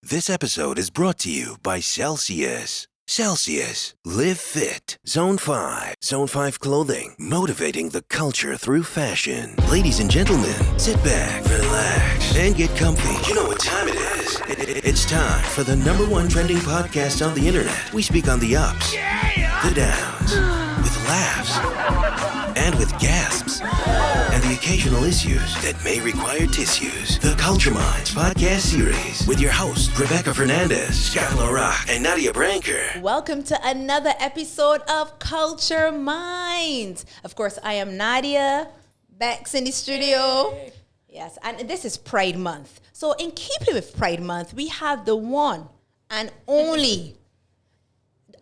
This episode is brought to you by Celsius. Celsius. Live fit. Zone 5. Zone 5 clothing. Motivating the culture through fashion. Ladies and gentlemen, sit back, relax, and get comfy. You know what time it is. It's time for the #1 trending podcast on the internet. We speak on the ups, the downs, with laughs, and with gasps, and the occasional issues that may require tissues. The Culture Minds podcast series with your hosts, Rebecca Fernandes, Scott Le Roc, and Nadia Brancker. Welcome to another episode of Culture Minds. Of course, I am Nadia, back in the studio. Yay. Yes, and this is Pride Month. So in keeping with Pride Month, we have the one and only,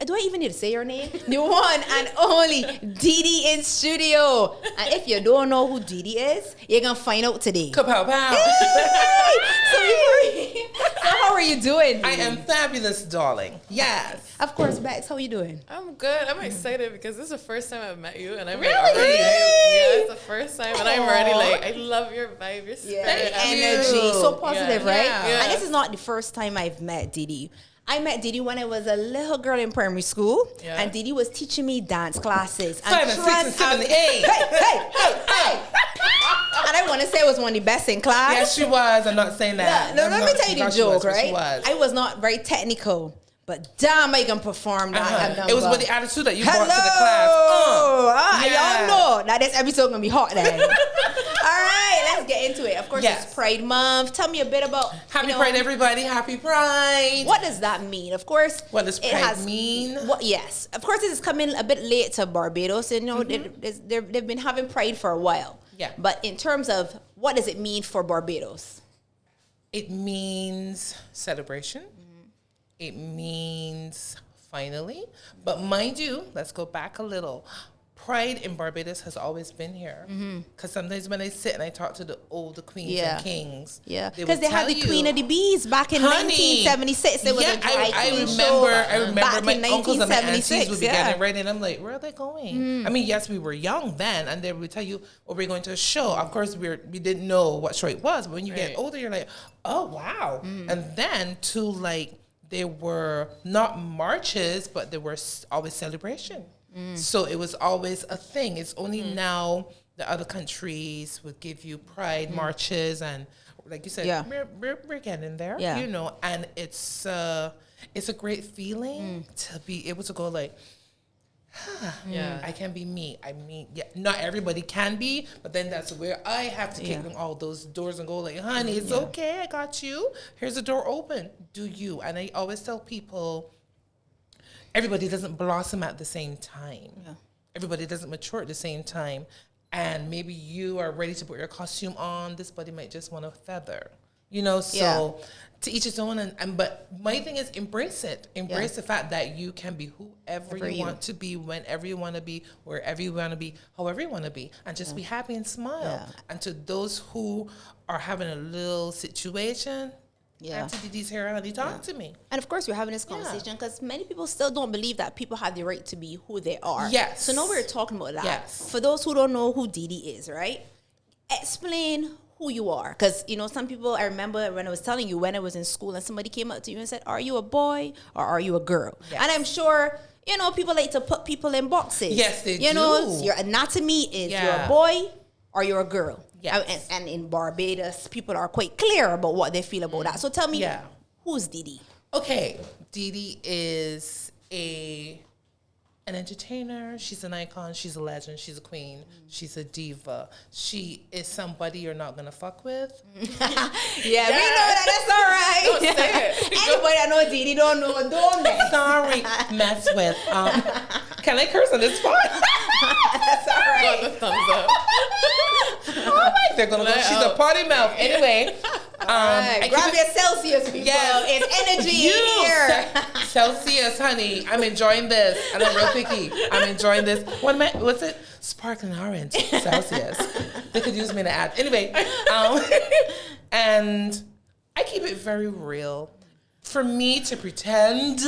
do I even need to say your name? The one and only Didi in studio. And if you don't know who Didi is, you're going to find out today. Kapow pow. So how are you doing, Didi? I am fabulous, darling. Yes. Of course, Bex, how are you doing? I'm good. I'm excited because this is the first time I've met you, and I'm really? Yeah, it's the first time, and I'm already I love your vibe, your spirit, energy, so positive, right? Yeah. And this is not the first time I've met Didi. I met Didi when I was a little girl in primary school, and Didi was teaching me dance classes. 5 and 6 and 7 and 8. Hey! And I want to say I was one of the best in class. Yes, she was. I'm not saying that. No, let me tell you the joke, right? She was. I was not very technical, but damn, I can perform that number. It was with the attitude that you brought to the class. Y'all know that this episode gonna be hot then. All right, let's get into it. Of course, it's Pride Month. Tell me a bit about Happy Pride, everybody. Happy Pride. What does that mean? Of course, what does Pride mean? Yes, of course, this is coming a bit late to Barbados. And, they've been having Pride for a while. Yeah. But in terms of what does it mean for Barbados? It means celebration. It means finally. But mind you, let's go back a little. Pride in Barbados has always been here. Because sometimes when I sit and I talk to the older queens and kings, because they had the Queen of the Bees back in 1976. It was a drag queen show. I remember back my in uncles and my aunties would be getting ready, and I'm like, where are they going? I mean, yes, we were young then, and they would tell you, oh, we're going to a show. Of course, we didn't know what show it was, but when you get older, you're like, oh, wow. And then there were not marches, but there were always celebration. So it was always a thing. It's only now the other countries would give you pride marches, and like you said, we're getting there, and it's a great feeling to be able to go like, I can be me. I mean, not everybody can be, but then that's where I have to kick in all those doors and go like, honey, it's okay. I got you. Here's the door open. Do you? And I always tell people, everybody doesn't blossom at the same time. Yeah. Everybody doesn't mature at the same time. And maybe you are ready to put your costume on. This buddy might just want a feather. So to each his own. But my thing is embrace it. Embrace the fact that you can be whoever you want to be, whenever you want to be, wherever you want to be, however you want to be. And just be happy and smile. Yeah. And to those who are having a little situation, Auntie Didi's here, honey, talk to me. And of course, we're having this conversation because many people still don't believe that people have the right to be who they are. Yes. So now we're talking about that. Yes. For those who don't know who Didi is, right? Explain who you are. Because, some people, I remember when I was telling you when I was in school and somebody came up to you and said, are you a boy or are you a girl? Yes. And I'm sure, people like to put people in boxes. Yes, they do. Your anatomy is you're a boy or you're a girl. Yes. And in Barbados, people are quite clear about what they feel about that. So tell me, who's Didi? Okay, Didi is an entertainer. She's an icon. She's a legend. She's a queen. She's a diva. She is somebody you're not gonna fuck with. We know that. That's all right. Don't say it. Anybody that know Didi don't mess. Sorry, mess with. Can I curse on this spot? That's all right. Got the thumbs up. All right, they're gonna go. She's a party mouth. Anyway, grab your Celsius, people. Yes. It's energy in here. Celsius, honey. I'm enjoying this, and I'm real picky. I'm enjoying this. What's it? Sparkling orange Celsius. They could use me in an ad. Anyway, and I keep it very real. For me to pretend.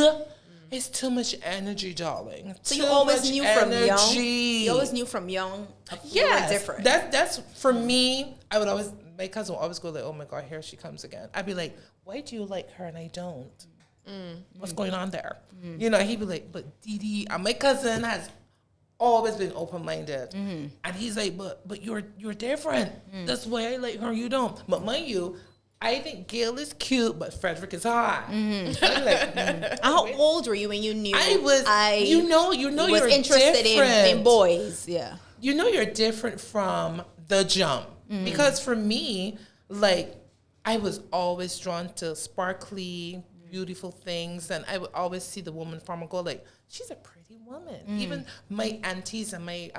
It's too much energy, darling. So you always knew from young? You always knew from young? You were different? That's for me. I would always, my cousin would always go like, oh my God, here she comes again. I'd be like, why do you like her and I don't? What's going on there? You know, he'd be like, but Didi, my cousin has always been open-minded. And he's like, but you're different. That's why I like her, you don't. But mind you, I think Gail is cute, but Frederick is hot. How old were you when you knew? I was, you know, was you're interested in boys. Yeah. You know you're different from the jump. Because for me, like, I was always drawn to sparkly, beautiful things. And I would always see the woman farmer go like, she's a pretty woman. Even my aunties and my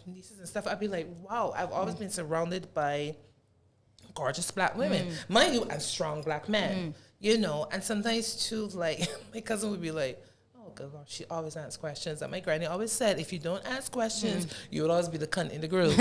nieces and stuff, I'd be like, wow, I've always been surrounded by gorgeous black women. Mind you, and strong black men. You know, and sometimes too, like, my cousin would be like, oh, God, she always asks questions. And my granny always said, if you don't ask questions, you would always be the cunt in the group.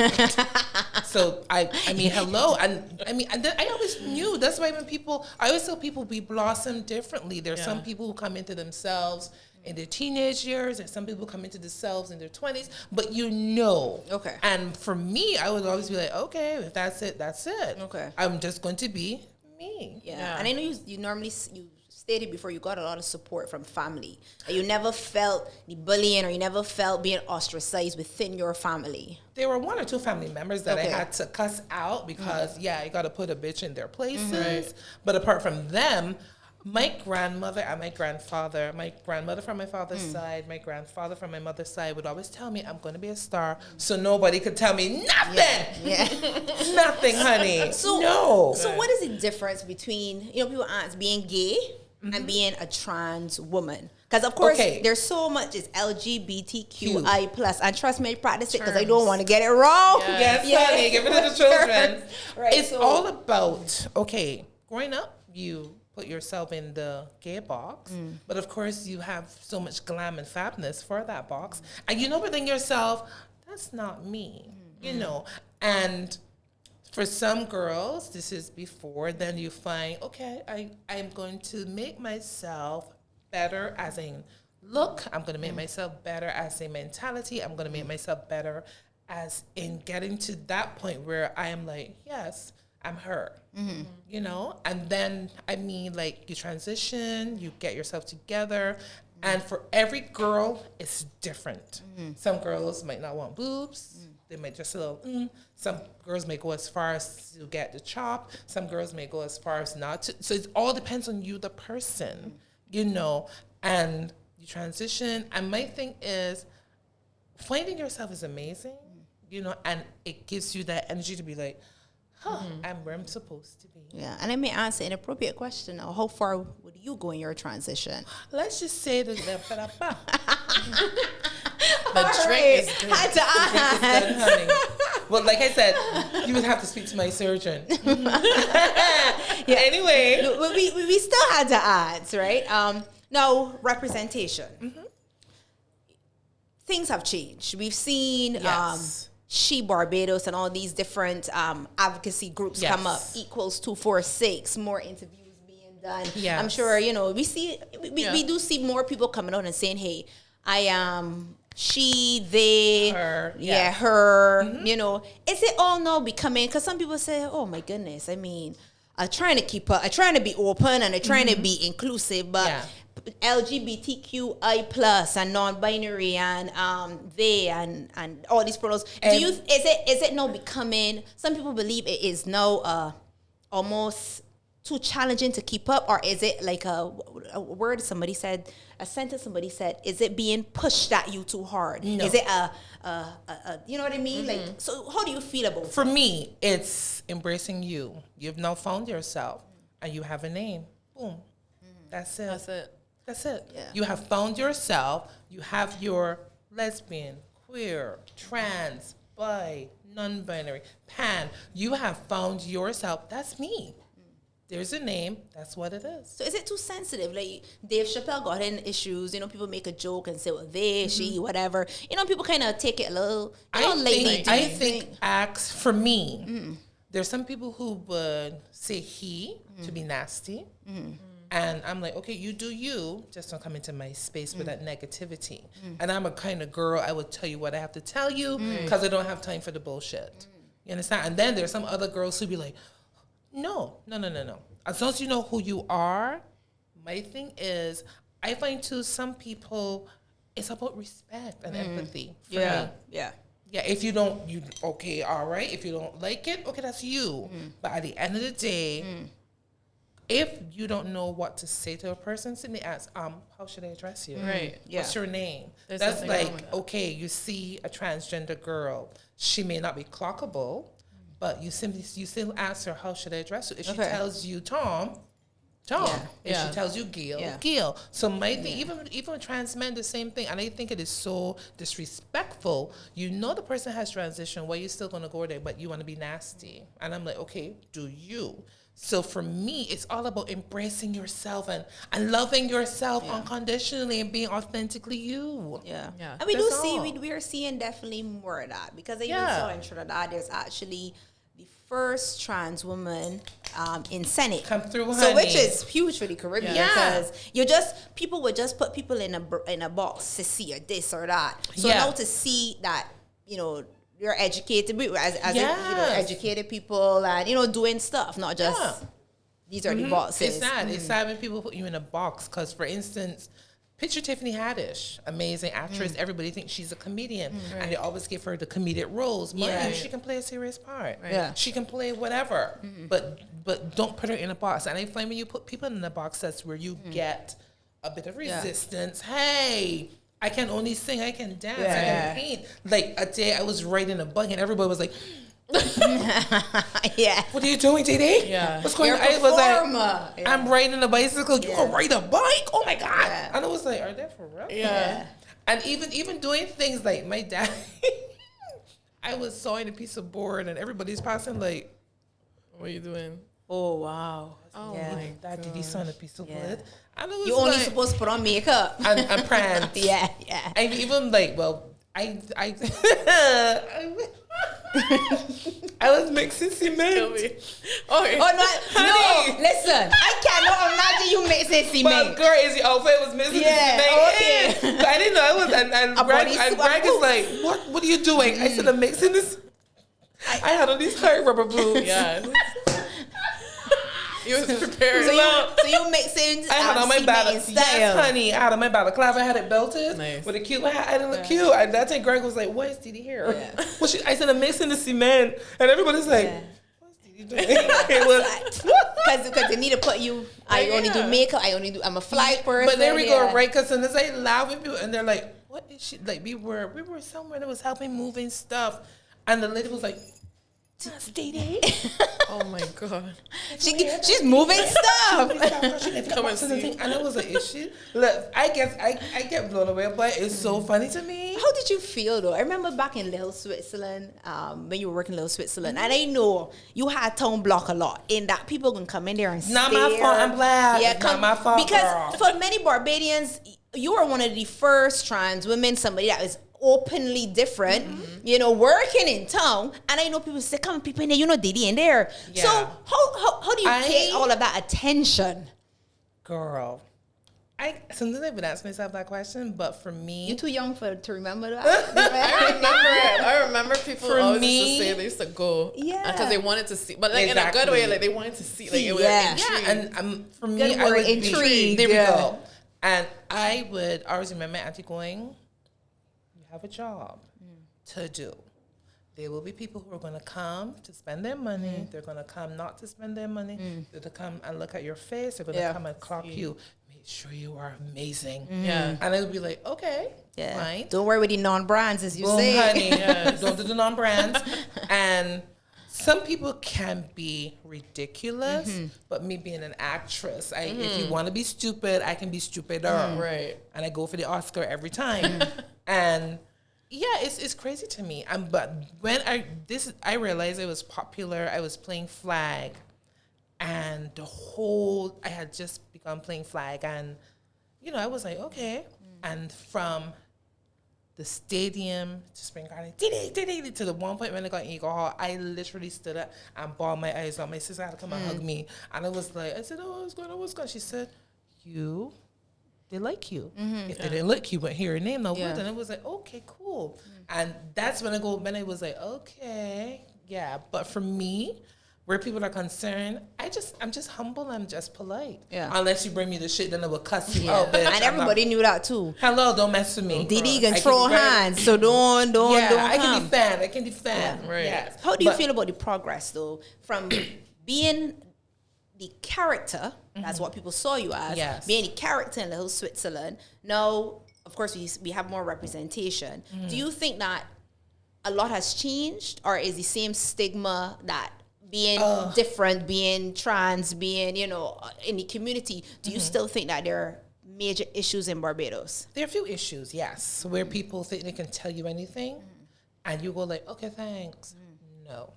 So, I mean, hello. And then I always knew. That's why I always tell people we blossom differently. There's some people who come into themselves in their teenage years, and some people come into themselves in their 20s, but you know. Okay. And for me, I would always be like, okay, if that's it, that's it. Okay. I'm just going to be me. Yeah. And I know you normally, you stated before, you got a lot of support from family. You never felt the bullying, or you never felt being ostracized within your family. There were one or two family members that I had to cuss out because, you got to put a bitch in their places. Right. But apart from them, my grandmother and my grandfather, my grandmother from my father's side, my grandfather from my mother's side would always tell me I'm going to be a star, so nobody could tell me nothing. Yeah. Nothing, honey. So what is the difference between, people ask, being gay and being a trans woman? Because, of course, there's so much, it's LGBTQI+. And trust me, I practice it because I don't want to get it wrong. Yes, honey, give it to the children. Right, it's all about, growing up, you put yourself in the gay box, but of course you have so much glam and fabness for that box, and you know within yourself, that's not me, you know. And for some girls, this is before, then you find, I'm going to make myself better as a look, I'm going to make myself better as a mentality, I'm going to make myself better as in getting to that point where I am like, yes, I'm her, you know? And then, you transition, you get yourself together, and for every girl, it's different. Some girls might not want boobs. They might just a little, Some girls may go as far as to get the chop. Some girls may go as far as not to. So it all depends on you, the person, you know? And you transition. And my thing is, finding yourself is amazing, you know? And it gives you that energy to be like, I'm where I'm supposed to be. Yeah, and I may ask an inappropriate question. Now, how far would you go in your transition? Let's just say that the drink is good. Had to ask. Good, honey. Well, like I said, you would have to speak to my surgeon. Anyway, we still had to ask, right? Now, representation. Things have changed. We've seen. She Barbados and all these different advocacy groups come up. Equals 246, more interviews being done. Yes. I'm sure, we do see more people coming out and saying, hey, I am she, they, her, her, Is it all now becoming, because some people say, oh my goodness, I'm trying to keep up, I'm trying to be open and I'm trying to be inclusive, but LGBTQI+ and non-binary and they and all these pronouns. Is it now becoming? Some people believe it is now almost too challenging to keep up, or is it like a word somebody said, a sentence somebody said? Is it being pushed at you too hard? No. Is it a you know what I mean? Like, so how do you feel about it? For me, it's embracing you. You've now found yourself and you have a name. Boom. That's it. Yeah. You have found yourself. You have your lesbian, queer, trans, bi, non-binary, pan. You have found yourself. That's me. There's a name. That's what it is. So is it too sensitive? Like Dave Chappelle got in issues. People make a joke and say, well, they, she, whatever. People kind of take it a little, lightly. I think acts, for me, there's some people who would say he to be nasty. And I'm like, okay, you do you. Just don't come into my space with that negativity. And I'm a kind of girl, I would tell you what I have to tell you because I don't have time for the bullshit. You understand? And then there's some other girls who be like, no. As long as you know who you are, my thing is, I find too, some people, it's about respect and empathy. For me. Yeah. Yeah, if you don't, okay, all right. If you don't like it, okay, that's you. But at the end of the day, if you don't know what to say to a person, simply ask, how should I address you? Right. Yeah. What's your name? There's That's nothing wrong like, with that. okay, you see a transgender girl. She may not be clockable, but you still ask her, how should I address you? If she tells you Tom. Yeah. If she tells you Gail, Gail. So my thing, even with trans men, the same thing. And I think it is so disrespectful. You know the person has transitioned, why you still gonna go there, but you wanna be nasty. And I'm like, okay, do you? So for me, it's all about embracing yourself and loving yourself unconditionally and being authentically you. Yeah. Yeah. And we That's do see, all. we are seeing definitely more of that, because I even Yeah. saw in Trinidad, there's actually the first trans woman in Senate. Come through, So which honey. is huge for the Caribbean, Yeah. because people would just put people in a box to see or this or that. So Yeah. now to see that, you're educated, as Yes. educated people and, doing stuff, not just Yeah. these are the boxes. It's sad. It's sad when people put you in a box. Because, for instance, picture Tiffany Haddish, amazing actress. Everybody thinks she's a comedian, and they always give her the comedic roles. Mind Yeah. you, she can play a serious part. Yeah. She can play whatever, but don't put her in a box. And I find when you put people in a box, that's where you get a bit of resistance. Hey, I can only sing, I can dance, I can paint. Like a day I was riding a bike and everybody was like, Yeah. what are you doing, Didi? Yeah. What's going You're on? a I was like, performer. Yeah. I'm riding a bicycle. You can ride a bike? Oh my God. Yeah. And I was like, are they for real? Yeah. And even doing things like my dad, I was sawing a piece of board and everybody's passing like, What are you doing? Oh, wow. Oh Yeah. my Dad, did you saw a piece of Yeah. wood? And it was You only like, supposed to put on makeup. and pants. Yeah. And even like, well, I was mixing Tell cement. me. Oh, No, listen. I cannot imagine you mixing Well, cement. girl, is your outfit was missing Yeah, the okay. cement. But I didn't know I was, and A Greg, body and suit. Greg is like, what are you doing? I said, I'm mixing this. I had on these high rubber boots. yeah. You was prepared. So you mixing I had on my balaclava. yes, honey. I had on my balaclava. I had it belted Nice. with a cute hat. I didn't look cute. And that time Greg was like, "What is Didi here?" Yeah. Well, I said, "I'm mixing the cement," and everybody's like, Yeah. "What's Didi doing?" It was. Because they need to put you. I only do makeup. I'm a fly person. But there we go, yeah. right? Because as I laugh at people, and they're like, "What is she?" Like we were somewhere that was helping moving stuff, and the lady was like, "That's Didi." Oh my God. She's moving stuff. Come and see. And I was like, "Is she?" Look, I guess I get blown away, but it's so funny to me. How did you feel though? I remember back in Little Switzerland, when you were working in Little Switzerland, and I know you had town block a lot. In that people can come in there and Not stare. my fault. I'm black. Yeah, It's not my fault, because girl. for many Barbadians, you were one of the first trans women, somebody that was openly different, working in town. And I know people say, come on, people in there, Didi in there. Yeah. So how do you take all of that attention? Girl, sometimes I've been asking myself that question, but for me, You're too young to remember that. I remember people For always me- used to say they used to go. Yeah. Because they wanted to see. But like in a Exactly. good way, like they wanted to see. Like it was Yeah. intriguing. yeah, and for me, Good I word, would be intrigued, There yeah. we go. And I would always remember my auntie going, "You have a job to do. There will be people who are going to come to spend their money. They're going to come not to spend their money. They're going to come and look at your face. They're going to Yeah. come and clock you. Make sure you are amazing." Yeah. And I would be like, "Okay, Yeah. fine." Don't worry with the non-brands, as you Boom, say. honey. Don't do the non-brands. And some people can be ridiculous, but me being an actress, if you want to be stupid, I can be stupider. Right. And I go for the Oscar every time. And yeah, it's crazy to me. But when I realized it was popular, I was playing flag, and I had just begun playing flag, and I was like, okay. And from the stadium to Spring Garden, to the one point when I got in Eagle Hall, I literally stood up and bawled my eyes out. My sister had to come and hug me. And I was like, I said, "Oh, what's going on? What's going on?" She said, they like you. If they didn't like you, wouldn't hear your name no Yeah. would. And I was like, okay, cool. And that's when I was like, okay, yeah. But for me, where people are concerned, I'm just humble. I'm just polite. Yeah. Unless you bring me the shit, then I will cuss you out. Bitch. And everybody knew that too. Hello, don't mess with me. Didi can throw hands, so don't I come. can defend. Right. Yes. How do you feel about the progress though, from being the character, that's what people saw you as, Yes. being the character in Little Switzerland. Now, of course, we have more representation. Do you think that a lot has changed, or is the same stigma that being different, being trans, being, in the community, do you still think that there are major issues in Barbados? There are a few issues, yes, where people think they can tell you anything, and you go like, okay, thanks. No.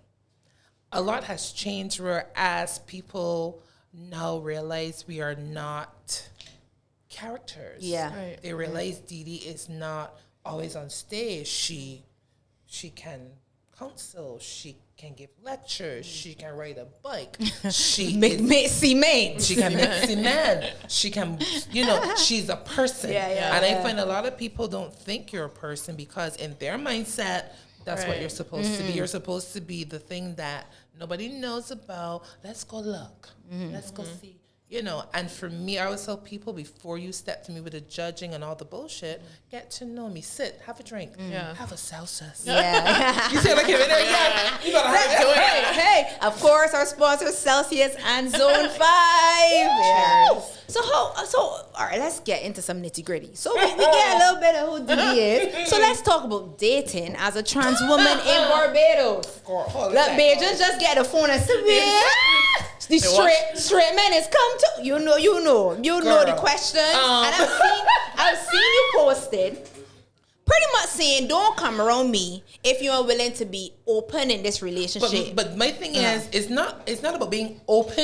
A lot has changed, whereas people now realize we are not characters. Yeah. Right. They realize Didi is not always on stage. She can counsel. She can give lectures. She can ride a bike. She Make cement. She can make cement. She can, she's a person. And I find a lot of people don't think you're a person because in their mindset, that's what you're supposed to be. You're supposed to be the thing that nobody knows about. Let's go look. Let's go see. And for me, I always tell people before you step to me with the judging and all the bullshit, get to know me. Sit, have a drink, have a Celsius. Yeah. You see like him in there? Yeah. You gotta have it. Hey, of course, our sponsors, Celsius and Zone 5. Yeah. So all right, let's get into some nitty gritty. So we get a little bit of who Didi is. So let's talk about dating as a trans woman in Barbados. Look, Bajans just get the phone and say, the straight men is come to you know the questions. And I've seen you posted pretty much saying don't come around me if you are willing to be open in this relationship. But my thing is, it's not about being open.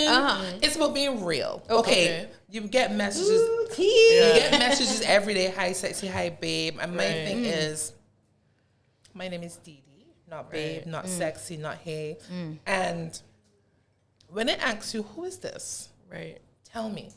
It's about being real. Okay. You get messages. You get messages every day. Hi, sexy. Hi, babe. And my thing is, my name is Didi, not babe, not sexy, not hey. And when it asks you, who is this? Right. Tell me.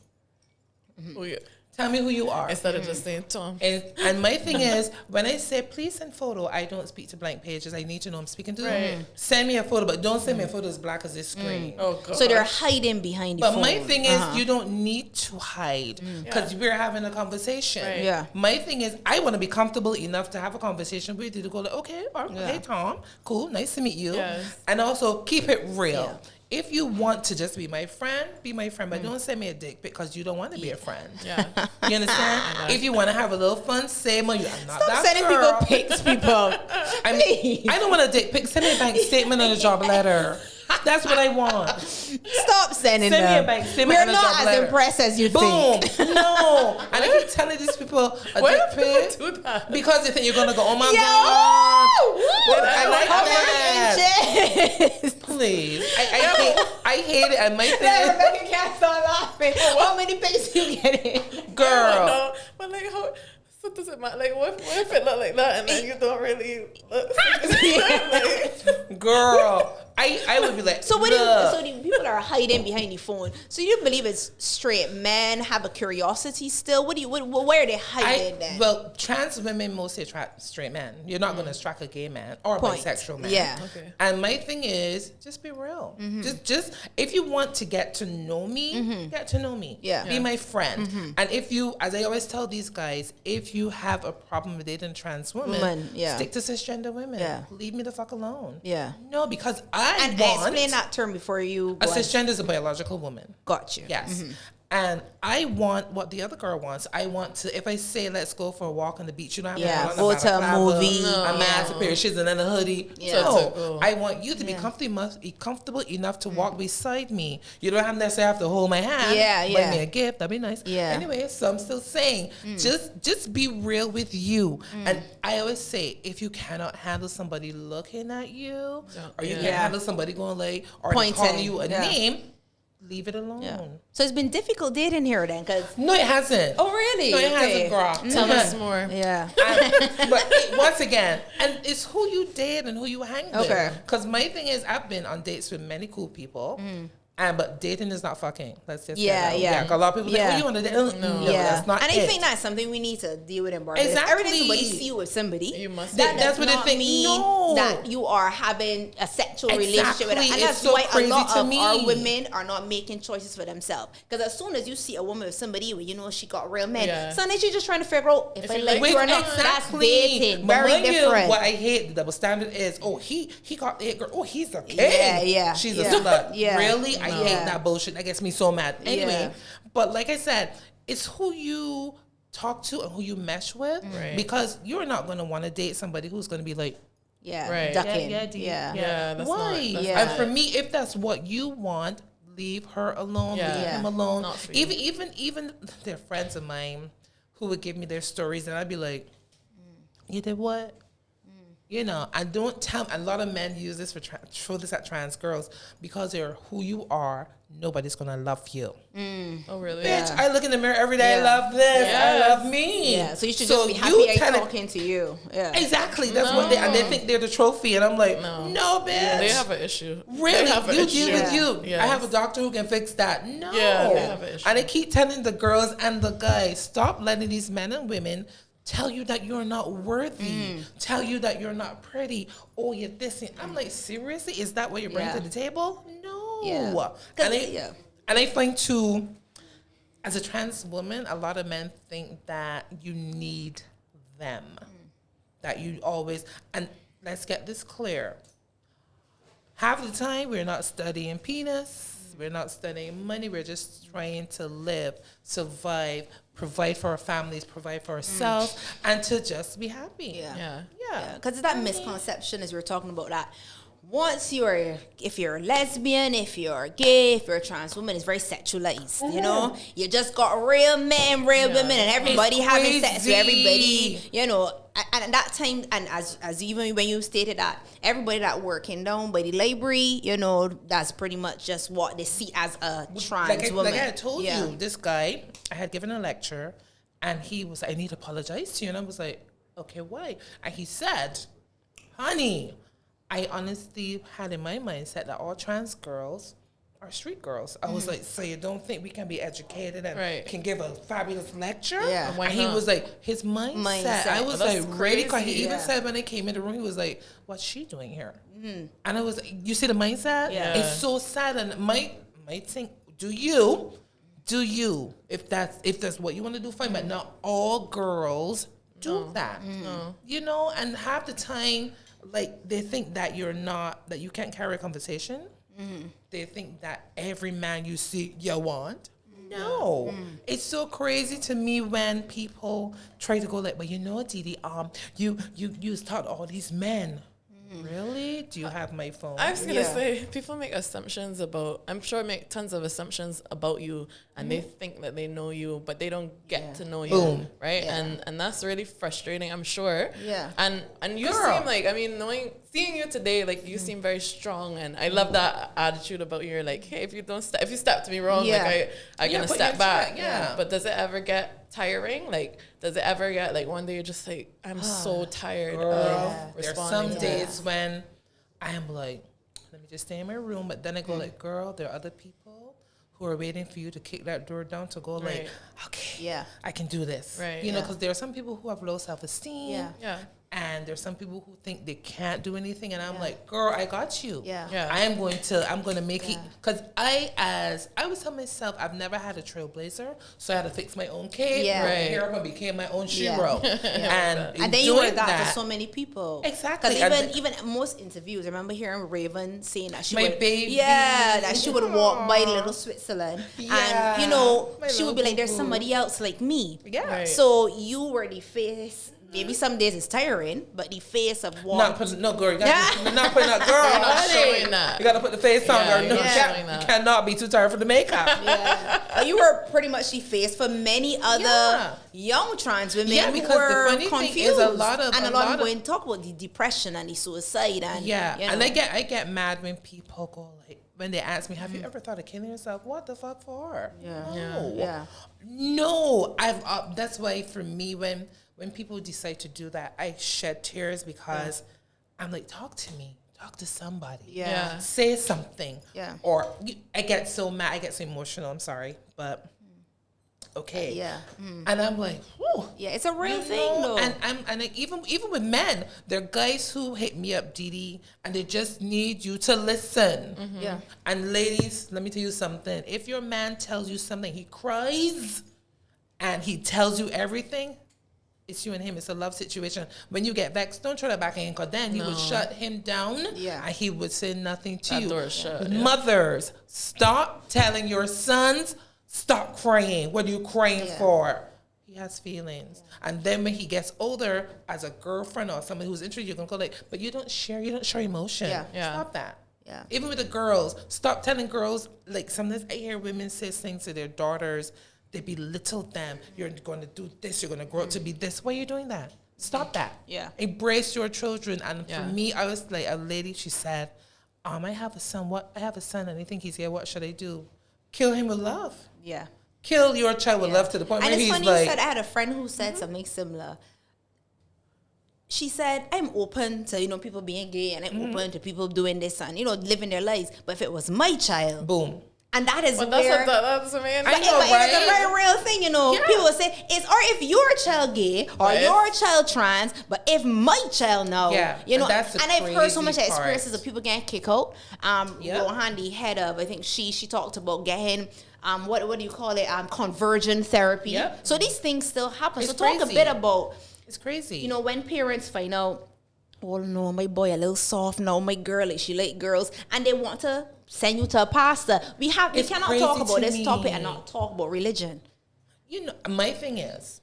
Oh, yeah. Tell me who you are. Instead of just saying Tom. And my thing is, when I say, please send photo, I don't speak to blank pages. I need to know I'm speaking to them. Send me a photo, but don't send me a photo as black as this screen. Oh, God. So they're hiding behind the phone. But my thing is, you don't need to hide because we're having a conversation. Right. Yeah. My thing is, I want to be comfortable enough to have a conversation with you to go like, okay, hey Tom, cool, nice to meet you. Yes. And also keep it real. Yeah. If you want to just be my friend, but don't send me a dick because you don't want to be a friend. Yeah. You understand? If you want to have a little fun, say, I'm not Stop that sending girl. people pics, people. I mean, I don't want a dick pic. Send me a bank statement and a job letter. That's what I want. Stop sending them. Send me a bank statement We're and a job not as letter. impressed as you Boom. think. No. And I keep telling these people a dick pic do that? because they think you're gonna go, oh my Yo! God. I like that. inches? Please. I hate it. And my thing Then is, Rebecca can't start laughing. How many pics you getting? girl. No, but like, so does it matter? Like, what if it look like that and then you don't really look? Girl. I would be like, so what so the people are hiding behind the phone. So you believe it's straight men have a curiosity still? Where are they hiding then? Well, trans women mostly attract straight men. You're not going to attract a gay man or a bisexual man. Yeah. Okay. And my thing is, just be real. Just if you want to get to know me, get to know me. Yeah. Be my friend. And if you, as I always tell these guys, if you have a problem with dating trans women, stick to cisgender women. Yeah. Leave me the fuck alone. Yeah. No, because I and want... explain that term before you A go cisgender is a biological woman. Got you. Yes. And I want what the other girl wants. I want to, if I say, let's go for a walk on the beach, you don't have to go to a movie. A mask, a pair of shoes, and then a hoodie. Yeah. No, I want you to be comfortable enough to walk beside me. You don't necessarily have to hold my hand. Bring me a gift. That'd be nice. Yeah. Anyway, so I'm still saying, just be real with you. And I always say, if you cannot handle somebody looking at you, or you can't handle somebody going like, or calling you a name, leave it alone. Yeah. So it's been difficult dating here then, cause no, it hasn't. Oh, really? No, it hasn't, girl. Tell us more. Yeah. But once again, and it's who you date and who you hang with. Because my thing is, I've been on dates with many cool people, But dating is not fucking. Let's just Yeah. 'Cause a lot of people think, you want to date? No, that's not and it. I think that's something we need to deal with in Barbados. Exactly. Every time somebody see you with somebody, You must. that's what they not think. mean No. that you are having a sexual relationship with them. And It's that's so why a crazy lot to of me. our women are not making choices for themselves. Because as soon as you see a woman with somebody where you know she got real men, so then she's just trying to figure out if I you like like you or not. That's dating. Very different. What I hate, the double standard is, he got the girl. Oh, he's a king. Yeah. She's a slut. Yeah. Really? I hate that bullshit. That gets me so mad. Anyway, but like I said, it's who you talk to and who you mesh with, because you're not going to want to date somebody who's going to be like, ducking. Yeah, that's why? not, And for me, if that's what you want, leave her alone, leave him alone. Not for you. Even they're friends of mine who would give me their stories, and I'd be like, you did what? You know, I don't tell. A lot of men use this throw this at trans girls because they're who you are. Nobody's gonna love you. Oh really? Bitch, I look in the mirror every day. I love this. Yes. I love me. Yeah, so you should just be happy I'm talking to you. Yeah, Exactly. That's what they think they're the trophy, and I'm like, no, bitch. They have an issue. Really? They have an You issue. deal with you. Yes. I have a doctor who can fix that. No. Yeah, they have an issue. And I keep telling the girls and the guys, stop letting these men and women tell you that you're not worthy, tell you that you're not pretty. Oh, you're this. I'm like, seriously? Is that what you bring to the table? No. Yeah. And I find too, as a trans woman, a lot of men think that you need them. That you always, and let's get this clear. Half the time, we're not studying penis. We're not studying money. We're just trying to live, survive, provide for our families, provide for ourselves, and to just be happy. Yeah. Yeah. Because that misconception, as we were talking about that, if you're lesbian, if you're gay, if you're a trans woman, it's very sexualized. You know, you just got real men, real women, and everybody having sex with everybody. You know, and at that time, and as even when you stated that, everybody that working down by the library, you know, that's pretty much just what they see as a trans woman. Like I told you, this guy, I had given a lecture, and he was, I need to apologize to you, and I was like, okay, why? And he said, honey, I honestly had in my mindset that all trans girls are street girls. I was like, so you don't think we can be educated and can give a fabulous lecture? Yeah. And he was like, his mindset. I was like, really? Because he even said when I came in the room, he was like, what's she doing here? And I was like, you see the mindset? Yeah. It's so sad. And might think, do you, if that's what you want to do, fine. But not all girls do that. You know, and half the time, like, they think that that you can't carry a conversation. They think that every man you see you want. No. It's so crazy to me when people try to go like, but you know, Didi, you taught all these men. Really? Do you have my phone? I was gonna say, people make assumptions about, I'm sure make tons of assumptions about you, and they think that they know you, but they don't get to know you, right? And that's really frustrating, I'm sure. Yeah. And you seem like, I mean, seeing you today, like, you seem very strong, and I love that attitude about you. You're like, hey, if you step to me wrong, like, I'm gonna step back. But does it ever get tiring? Like, does it ever get like one day you're just like, I'm so tired of responding? There's some days when I am like, let me just stay in my room, but then I go like, girl, there are other people who are waiting for you to kick that door down to go like, okay, I can do this. You know, because there are some people who have low self-esteem. And there's some people who think they can't do anything, and I'm like, girl, I got you. I'm going to make it, because I always tell myself, I've never had a trailblazer, so I had to fix my own cake. Here I became my own shero. And then you were that for so many people. Exactly. Because even most interviews, I remember hearing Raven saying that she would walk by little Switzerland, and you know, she would be like, there's somebody else like me. So you were the face. Maybe some days it's tiring, but the face of what? Not putting that girl. You're not showing that. You got to put the face on, girl. You cannot be too tired for the makeup. You were pretty much the face for many other young trans women who were confused. Thing is a lot of women talk about the depression and the suicide and and I get mad when people go like, when they ask me, have you ever thought of killing yourself? What the fuck for? No. That's why for me when people decide to do that, I shed tears because I'm like, talk to me. talk to somebody. Yeah. Say something. Yeah. Or I get so mad, I get so emotional. I'm sorry, but okay. Yeah. And I'm like, whew. Yeah, it's a real thing, though. And like, even with men, there are guys who hit me up, Didi, and they just need you to listen. Yeah. And ladies, let me tell you something. If your man tells you something, he cries, and he tells you everything, it's you and him. It's a love situation. When you get vexed, don't try that back in, because then you would shut him down, and he would say nothing to That you. door is shut, Mothers, stop telling your sons, stop crying. What are you crying for? He has feelings. And then when he gets older, as a girlfriend or somebody who's interested, you're going to go like, but you don't share emotion. Stop that. Yeah. Even with the girls, stop telling girls, like sometimes I hear women say things to their daughters, they belittle them. You're going to do this, you're going to grow up to be this. Why are you doing that? Stop that. Yeah. Embrace your children. And for me, I was like, a lady, she said, I have a son. I have a son and I think he's here. What should I do? Kill him with love. Yeah. Kill your child with love to the point and where it's he's funny like... you said, I had a friend who said something similar. She said, I'm open to, people being gay, and I'm open to people doing this and, living their lives. But if it was my child... Boom. And that is But where... that's amazing. But it's a very real thing, People will say, or if your child gay, or your child trans, but if my child now, and that's the and I've heard so much crazy experiences part. of people getting kicked out. Rohandi, head of, I think she talked about getting, what do you call it, conversion therapy. Yep. So these things still happen. It's so talk a crazy. bit about, It's crazy. when parents find out, oh no, my boy a little soft now, my girl, she like girls, and they want to send you to a pastor. We cannot talk about this topic and not talk about religion. My thing is,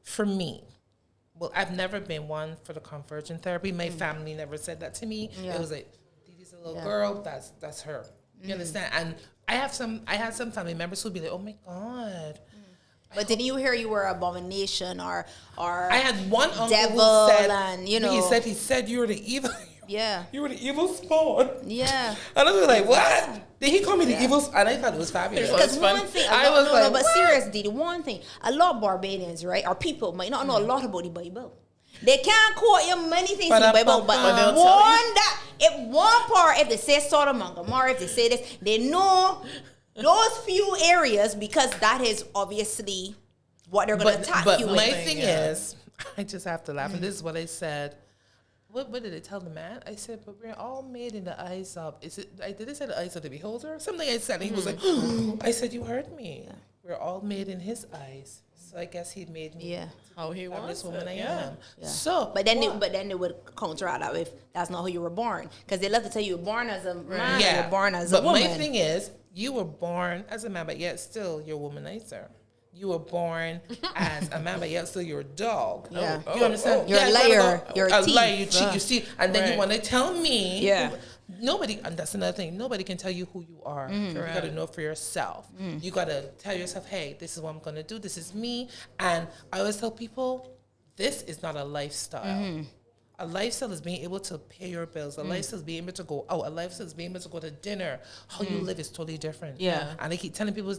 for me, well, I've never been one for the conversion therapy. My family never said that to me. It was like, Didi's a little girl, that's her. You understand? And I had some family members who'd be like, oh my God. But didn't you hear you were an abomination or I had one uncle devil who said, and he said you were the evil. Yeah. You were the evil spawn. Yeah. And I was like, what? Did he call me the evil spawn? And I thought it was fabulous. Because one thing, but serious, Didi, one thing, a lot of Barbadians, right, or people might not know a lot about the Bible. They can't quote you many things in the Bible, but one part, if they say Sodom and Gomorrah, if they say this, they know those few areas because that is obviously what they're going to attack you with. But my thing is, I just have to laugh, and this is what I said. What did I tell the man? I said, but we're all made in the eyes of, did I say the eyes of the beholder? Something I said, and he was like, I said, you heard me. Yeah. We're all made in his eyes. So I guess he made me how he wants this woman I am. Yeah. So, but then they would counteract that if that's not who you were born, because they love to tell you were born as a man, you're born as a woman. But my thing is, you were born as a man, but yet still you're a womanizer. You were born as a man, but yet still you're a dog. Yeah. You understand? You're a liar. You're a thief. Liar. You cheat. You steal. And then you want to tell me. Yeah. Nobody, and that's another thing. Nobody can tell you who you are. You got to know for yourself. You got to tell yourself, hey, this is what I'm going to do. This is me. And I always tell people, this is not a lifestyle. A lifestyle is being able to pay your bills. A lifestyle is being able to go out. A lifestyle is being able to go to dinner. How you live is totally different. Yeah. And I keep telling people,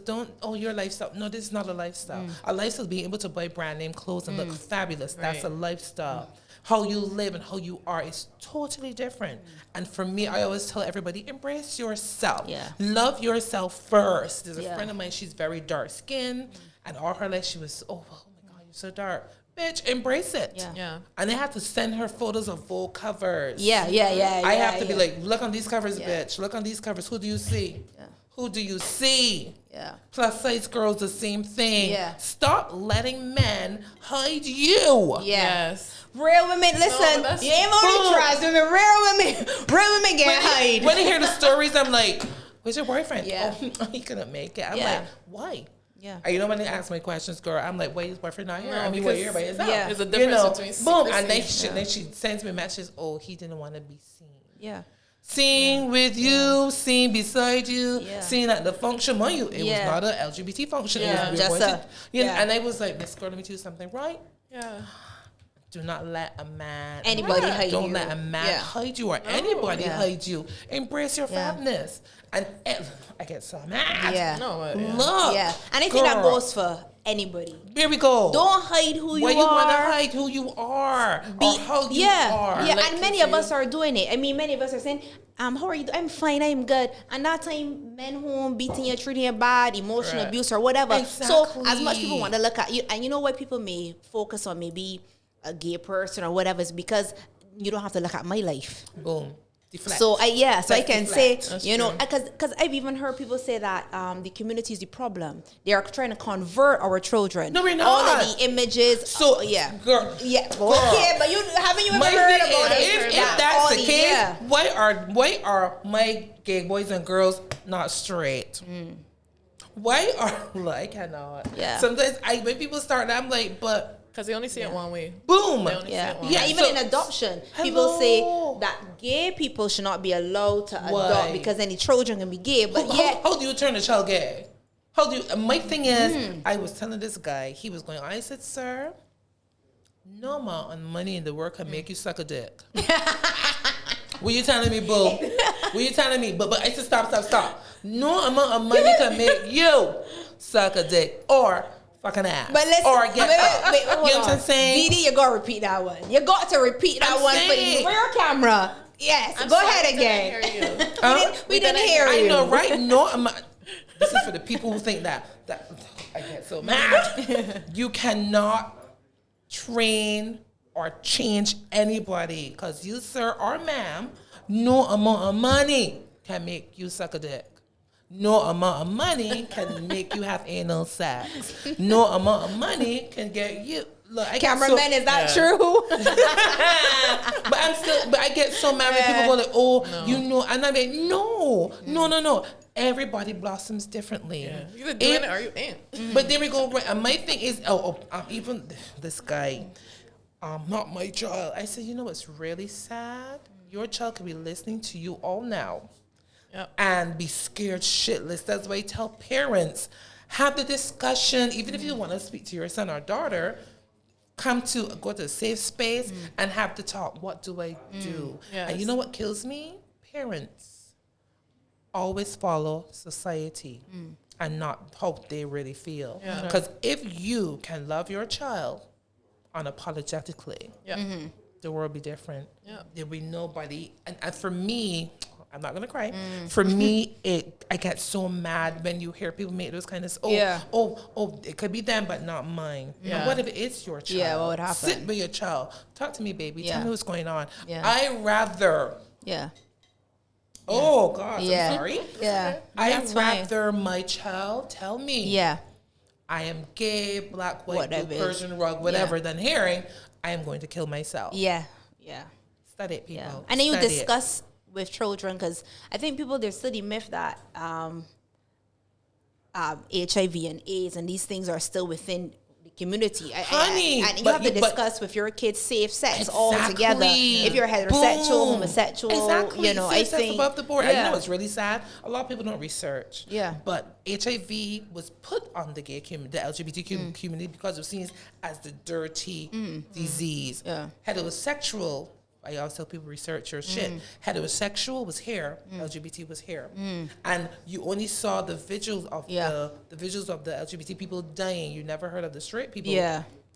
your lifestyle. No, this is not a lifestyle. A lifestyle is being able to buy brand name clothes and look fabulous. That's a lifestyle. How you live and how you are is totally different. And for me, I always tell everybody, embrace yourself. Yeah. Love yourself first. There's a friend of mine, she's very dark skinned. And all her life, she was, oh my God, you're so dark. Bitch, embrace it. Yeah. And they have to send her photos of full covers. Yeah. I have to be like, look on these covers, bitch. Look on these covers. Who do you see? Yeah. Who do you see? Yeah. Plus size girls, the same thing. Yeah. Stop letting men hide you. Yes. Real women, listen, you ain't only trust women. Real women get hide. When I hear the stories, I'm like, where's your boyfriend? Yeah. Oh, he couldn't make it. I'm like, why? Yeah. When they ask my questions, girl, I'm like, why is boyfriend not here? No, I mean, why here by yourself? Yeah. There's a difference between boom, secrecy. and then she sends me messages. Oh, he didn't want to be seen. Yeah. Seen with you, seen beside you, seen at the function. Mind you, it was not an LGBT function. Yeah. It was Just and I was like, Miss girl, let me tell you something, right? Yeah. do not let a man, anybody hide you. Don't let a man hide you or anybody hide you. Embrace your fatness. And I get so mad. Yeah. No, look. Yeah. And I think that goes for anybody. Here we go. Don't hide who you are. Why you want to hide who you are or how you are. Yeah, and many of us are doing it. I mean, many of us are saying, how are you? I'm fine, I'm good. And that time, men home, beating you, treating you bad, emotional abuse or whatever. Exactly. So as much people want to look at you, and you know why people may focus on maybe a gay person or whatever, is because you don't have to look at my life. Boom. Deflect. So I can deflect. say, That's you know, true. because I've even heard people say that the community is the problem. They are trying to convert our children. No, we're not. All of the images. So, girl. Yeah. Okay, but haven't you ever heard about it? If that's the case, why are my gay boys and girls not straight? Why are I cannot? Yeah. Sometimes when people start, I'm like, but. Because they only see it one way. Boom. They only see it one way. Yeah, even in adoption, people say that gay people should not be allowed to adopt because any children can be gay. But how do you turn a child gay? How do you? My thing is, I was telling this guy, he was going. I said, sir, no amount of money in the world can make you suck a dick. What you telling me, boo? What you telling me? But I said, stop. No amount of money can make you suck a dick or fucking ass. But listen, or get wait, you know what I'm saying? Didi, you got to repeat that one. You got to repeat that one for the rear camera. Yes, go ahead again. We didn't hear you. I know, right? No, this is for the people who think that I get so mad. You cannot train or change anybody because you, sir or ma'am, no amount of money can make you suck a dick. No amount of money can make you have anal sex. No amount of money can get you. Look, Cameraman, is that true? But I get so mad when people go like, you know, and I'm like, no. Everybody blossoms differently. Yeah. You either doing it or you ain't. But there we go. Right. And my thing is, even this guy, not my child. I said, you know what's really sad? Your child could be listening to you all now. Yep. And be scared shitless. That's why I tell parents, have the discussion, even if you want to speak to your son or daughter, go to a safe space and have the talk. What do I do? Yes. And you know what kills me? Parents always follow society and not how they really feel. Because if you can love your child unapologetically, the world will be different. There'll be nobody. And for me, I'm not gonna cry. For me, I get so mad when you hear people make those kind of it could be them, but not mine. But what if it is your child? Yeah, what would happen? Sit with your child. Talk to me, baby. Tell me what's going on. Yeah. Oh God, I'm sorry. Yeah. I'd rather my child tell me. Yeah. I am gay, black, white, Whatever blue, it is. Persian rug, whatever, than hearing I am going to kill myself. Yeah. Study it, people. Yeah. And then you Study discuss with children, because I think there's still the myth that HIV and AIDS and these things are still within the community. Honey, and you have to discuss with your kids safe sex all together. If you're heterosexual, homosexual, I think above the board. And you know what's really sad? A lot of people don't research. Yeah. But HIV was put on the gay community, the LGBTQ community, because it was seen as the dirty disease. Yeah. Heterosexual, I always tell people research your shit. Heterosexual was here, LGBT was here, and you only saw the visuals of the visuals of the LGBT people dying. You never heard of the straight people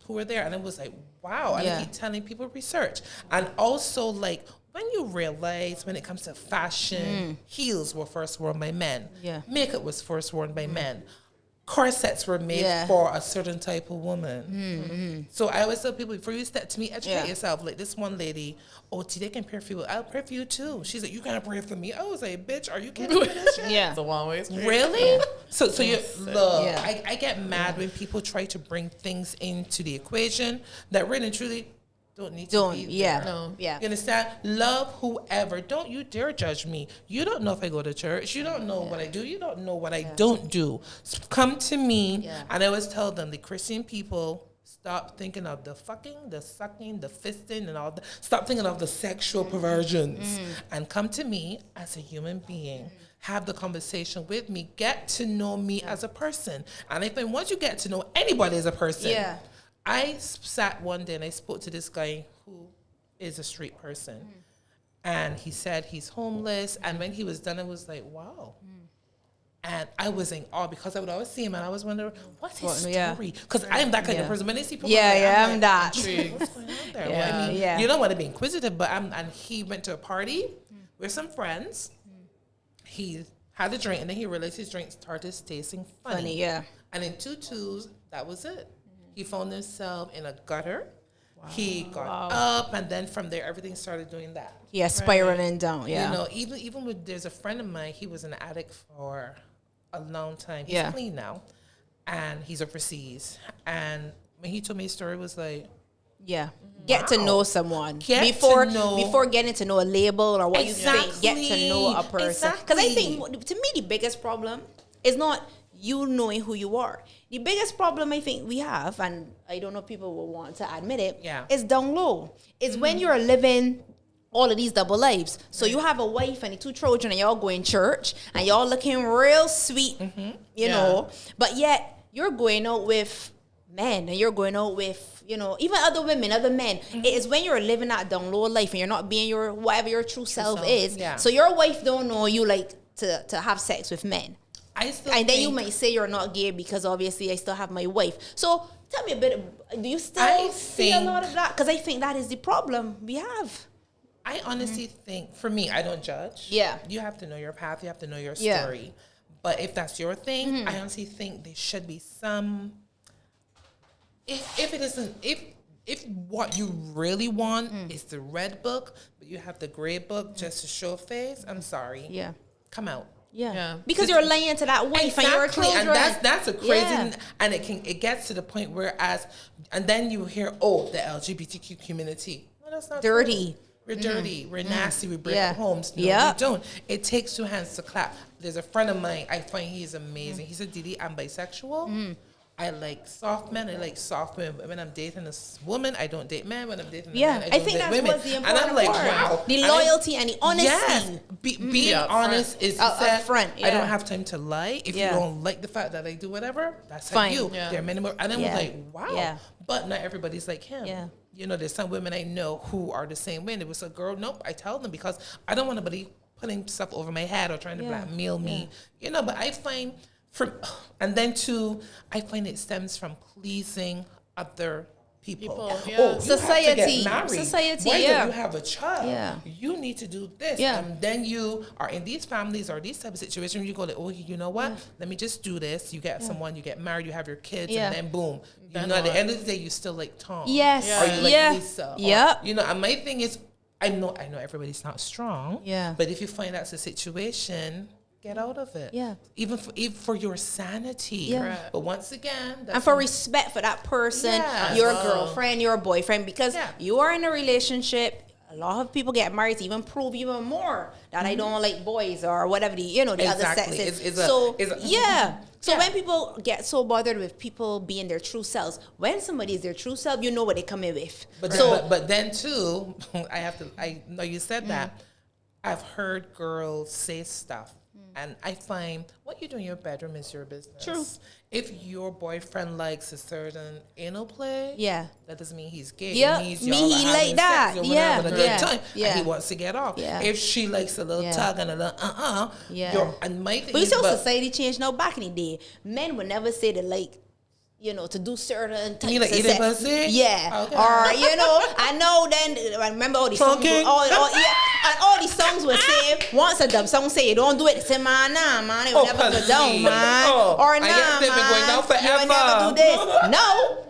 who were there, and it was like, wow. And I keep telling people research, and also like when you realize when it comes to fashion, heels were first worn by men, makeup was first worn by men. Corsets were made for a certain type of woman. So I always tell people, before you step to me, educate yourself. Like this one lady, they can pray for you. I'll pray for you too. She's like, you can't pray for me. I was like, bitch, are you kidding me? It's a long-way street. Really? So you look. I get mad when people try to bring things into the equation that really and truly don't need to be there. No. Yeah. You understand? Love whoever. Don't you dare judge me. You don't know if I go to church. You don't know what I do. You don't know what I don't do. Come to me. And I always tell them, the Christian people, stop thinking of the fucking, the sucking, the fisting, and all that. Stop thinking of the sexual perversions. And come to me as a human being. Have the conversation with me. Get to know me as a person. And once you get to know anybody as a person, I sat one day and I spoke to this guy who is a street person. And he said he's homeless. And when he was done, I was like, wow. And I was in awe because I would always see him and I was wondering, what's his story? Because I'm that kind of person. When I see people, I'm that. What's going on there? Well, I mean, you don't want to be inquisitive, but and he went to a party with some friends. He had a drink and then he realized his drink started tasting funny. And in 2 twos, that was it. He found himself in a gutter. Wow. He got up, and then from there, everything started doing that. Yeah, spiraling down. Yeah, you know, even with there's a friend of mine. He was an addict for a long time. He's clean now, and he's overseas. And when he told me his story, it was like, get to know someone before getting to know a label or what you think. Get to know a person, because I think to me the biggest problem is not you knowing who you are. The biggest problem I think we have, and I don't know if people will want to admit it, is down low. It's when you're living all of these double lives. So you have a wife and 2 children and y'all go in church and y'all looking real sweet, you know, but yet you're going out with men and you're going out with, you know, even other women, other men. It is when you're living that down low life and you're not being your, whatever your true self is. Yeah. So your wife don't know you like to have sex with men. And then you might say you're not gay because obviously I still have my wife. So tell me a bit, do you still see a lot of that? Because I think that is the problem we have. I honestly think, for me, I don't judge. Yeah. You have to know your path. You have to know your story. But if that's your thing, I honestly think there should be some, if it isn't, if what you really want is the red book, but you have the gray book just to show face, I'm sorry. Yeah. Come out. Yeah. Because you're lying to that wife and your children. And that's a crazy, and it gets to the point where and then you hear, the LGBTQ community. No, that's not dirty. True. We're dirty. We're nasty. We break homes. No, we don't. It takes 2 hands to clap. There's a friend of mine. I find he's amazing. He said, Didi, I'm bisexual. I like soft men. I like soft women. When I'm dating a woman, I don't date men. When I'm dating a man, I don't date women. What's the important and I'm like, wow. The loyalty and the honesty. Yes. Being honest is upfront. I don't have time to lie. If you don't like the fact that I do whatever, that's fine. You. Yeah. There are many more. And I'm like, wow. Yeah. But not everybody's like him. Yeah. You know, there's some women I know who are the same way. And it was a girl, nope, I tell them because I don't want anybody putting stuff over my head or trying to blackmail me. You know, but I find and then too, I find it stems from pleasing other people. Society. Why do you have a child? Yeah. You need to do this. Yeah. And then you are in these families or these type of situations where you go like, you know what? Let me just do this. You get someone, you get married, you have your kids, and then boom. You know, at the end of the day, you still like Tom. Yes. Or you like Lisa. Or, you know, and my thing is, I know everybody's not strong. Yeah. But if you find that's a situation, get out of it. Yeah. Even for your sanity. Yeah. Right. But once again, and for respect for that person, your girlfriend, your boyfriend, because you are in a relationship. A lot of people get married to even prove even more that I don't like boys or whatever the other sex is. So when people get so bothered with people being their true selves, when somebody is their true self, you know what they come in with. But then too, I know you said that. I've heard girls say stuff. And I find what you do in your bedroom is your business. True. If your boyfriend likes a certain anal play, that doesn't mean he's gay. It means y'all are having sex or having a good time, and he wants to get off. Yeah. If she likes a little tug and a little and my thing. But you see how society changed now. Back in the day, men would never say they like, you know, to do certain types of sex. Pussy? Yeah. Okay. Or, you know, I know then, I remember all these songs. And all these songs would say, once a dub song say, you don't do it. Say, man, it will never go down, man. Or, man, you will never do this. No.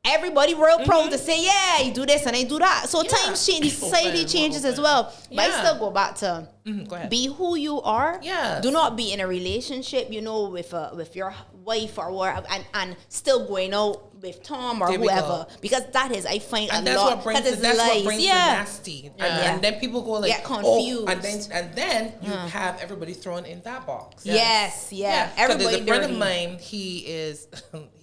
Everybody real prone to say, you do this and I do that. So times change, society changes as well. But I still go back to be who you are. Yeah. Do not be in a relationship, you know, with your wife or whatever, and still going out with Tom or whoever. Because that is, I find and a lot. What that's what brings the nasty. And then people go like, get confused. And then you have everybody thrown in that box. Yes. Everybody there's a friend of mine, he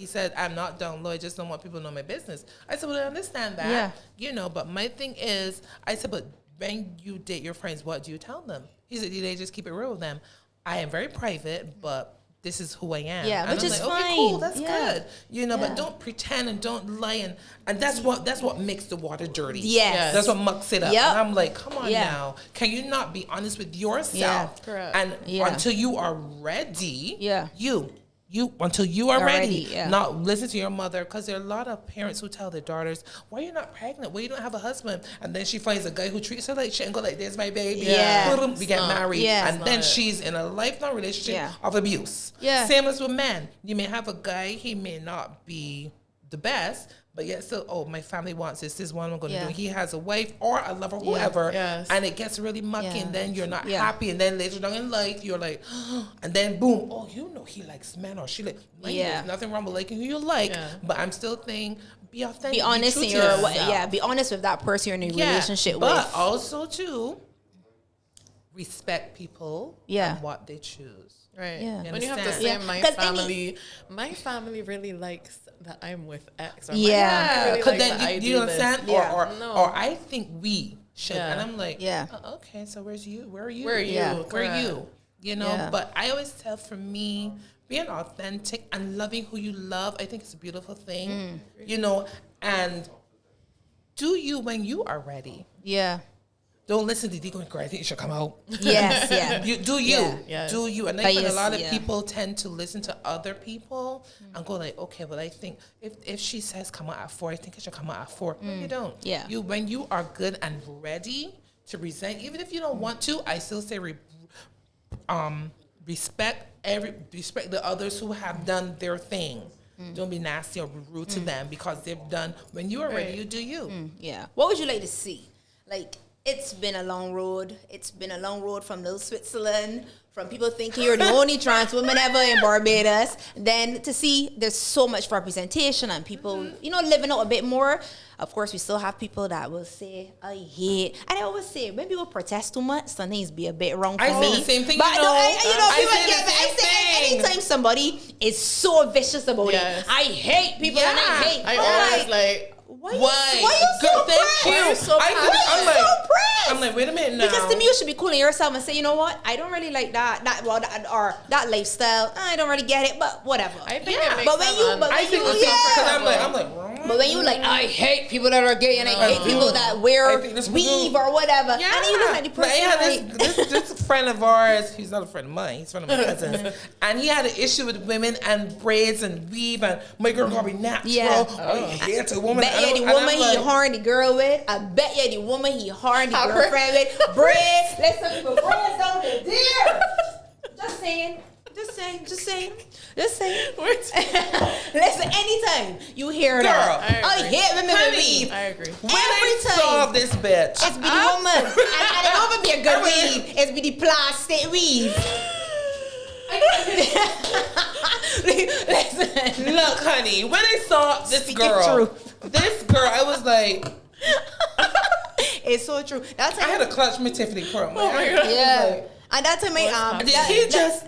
said, I'm not down low, I just don't want people to know my business. I said, well, I understand that. Yeah. You know, but my thing is, I said, but when you date your friends, what do you tell them? He said, they just keep it real with them. I am very private, but this is who I am. Yeah, and which I'm is like, fine. Okay, cool, that's Yeah. good. You know, but don't pretend and don't lie, and that's what makes the water dirty. Yes. That's what mucks it up. Yep. And I'm like, come on Yeah. now, can you not be honest with yourself? Yeah. Correct. And Yeah. until you are ready, Yeah. you until you are ready, yeah. not listen to your mother, because there are a lot of parents who tell their daughters, why are you not pregnant? Why you don't have a husband? And then she finds a guy who treats her like shit and go like, there's my baby. Yeah. Boom, we get married. Yeah. And then she's in a lifelong relationship Yeah. of abuse. Yeah. Same as with men. You may have a guy, he may not be the best, but yet still, oh, my family wants this. This is what I'm going to Yeah. do. He has a wife or a lover, whoever, Yes. and it gets really mucky, Yeah. and then you're not Yeah. happy, and then later on in life, you're like, and then boom, oh, you know he likes men, or she like, Yeah. there's nothing wrong with liking who you like, Yeah. but I'm still saying, be authentic, Be honest true in to your yourself. be honest with that person you're in a Yeah, relationship but with. also too, respect people Yeah. and what they choose. Right. Yeah. When you have to understand? say Yeah. my 'Cause my family really likes that I'm with X. Or Yeah. my family really Because likes that I then do you this. understand, Yeah. or I think we should, Yeah. and I'm like, Yeah. Okay, so where's you? Where are you? Where are you? Yeah. Where are Correct. you? You know, Yeah. but I always tell, for me, being authentic and loving who you love, I think it's a beautiful thing. You know, and do you when you are ready. Yeah. Don't listen to Didi Winston. I think you should come out. Yes. Yeah. You do you. Yeah. Yes. Do you. And I But think a yes, lot of yeah. people tend to listen to other people and go like, okay, well, I think if she says come out at 4, I think I should come out at 4. No, you don't. Yeah. You when you are good and ready to resent, even if you don't want to, I still say respect the others who have done their thing. Don't be nasty or rude to them, because they've done, when you are ready, Right. you do you. Yeah. What would you like to see? Like, it's been a long road. It's been a long road from Little Switzerland, from people thinking you're the only trans woman ever in Barbados. Then to see there's so much representation and people, living out a bit more. Of course, we still have people that will say, I hate. And I always say, when people protest too much, some things be a bit wrong for I me. say the same thing, But you know. I I say the say same thing. anytime somebody is so vicious about Yes. it, I hate people and I Yeah. hate. I I'm always like, why you Girl, so thank pressed? you. Why you so I'm pressed? like, so pressed? I'm like, wait a minute now. Because to me, you should be cooling yourself and say, you know what? I don't really like that that lifestyle. I don't really get it, but whatever. I think Yeah. it makes But when them you- un- but I when think you- the same, because yeah. I'm like, But when you like, I hate people that are gay and I hate people that I wear think this weave or whatever. Yeah. And you look like the person I had like, this friend of ours, he's not a friend of mine, he's one of my cousins, and he had an issue with women and braids and weave, and my girl gotta be natural. Yeah. I hate a woman. bet you the And I'm woman he like, horny girl with. I bet you the woman he horny Her- girlfriend with. Braids. Let's talk about braids down the deer. Just saying. Listen, anytime you hear that, Girl, I hate women with honey, weave. I agree. when Every I saw time. this bitch, It's be the woman. And it don't even be a good weave. It's be the plastic weave. Listen. look, honey, when I saw this Speak it girl, true. I was like, It's so true. That's I had to clutch my Tiffany pearl. Oh my God. yeah. And that's my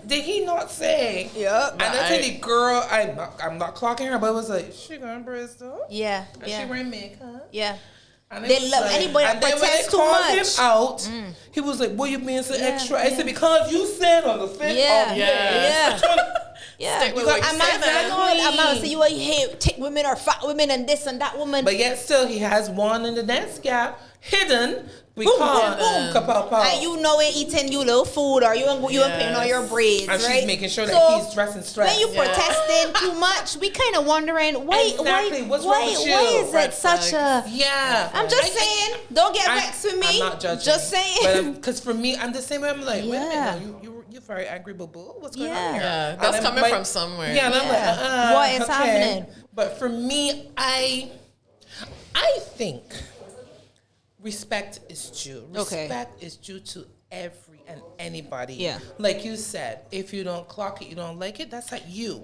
Did he not say? Yep. And I tell the girl, I'm not clocking her, but it was like, she going to Bristol? Yeah. And she Yeah. wearing makeup? Yeah. And it They was love anybody and that then when protests they too called much. him out, he was like, "What you being so extra?" I said, "Because you said on the 5th Yeah. of Yeah. Yeah. Stick with You what got- you I'm say, man. not saying you hate thick women or fat women and this and that woman. But yet still, he has one in the dance gap hidden because boom. kapow, pow. And you know it eating you little food or you ain't paying all your braids, And right? she's making sure So, that he's dressing straight. when you protesting too much, we kind of wondering Exactly. What's wrong with you? why is Red it such a? Yeah, I'm just saying, don't get vexed with me. I'm not judging. Just saying. Because for me, I'm the same way. I'm like, wait a Yeah. minute, you're very angry, boo boo. What's going Yeah. on here? Yeah, And that's I'm coming like- from somewhere. Yeah, and I'm Yeah. like, What is happening? But for me, I think respect is due. Okay. Respect is due to every and anybody. Yeah. Like you said, if you don't clock it, you don't like it, that's like you.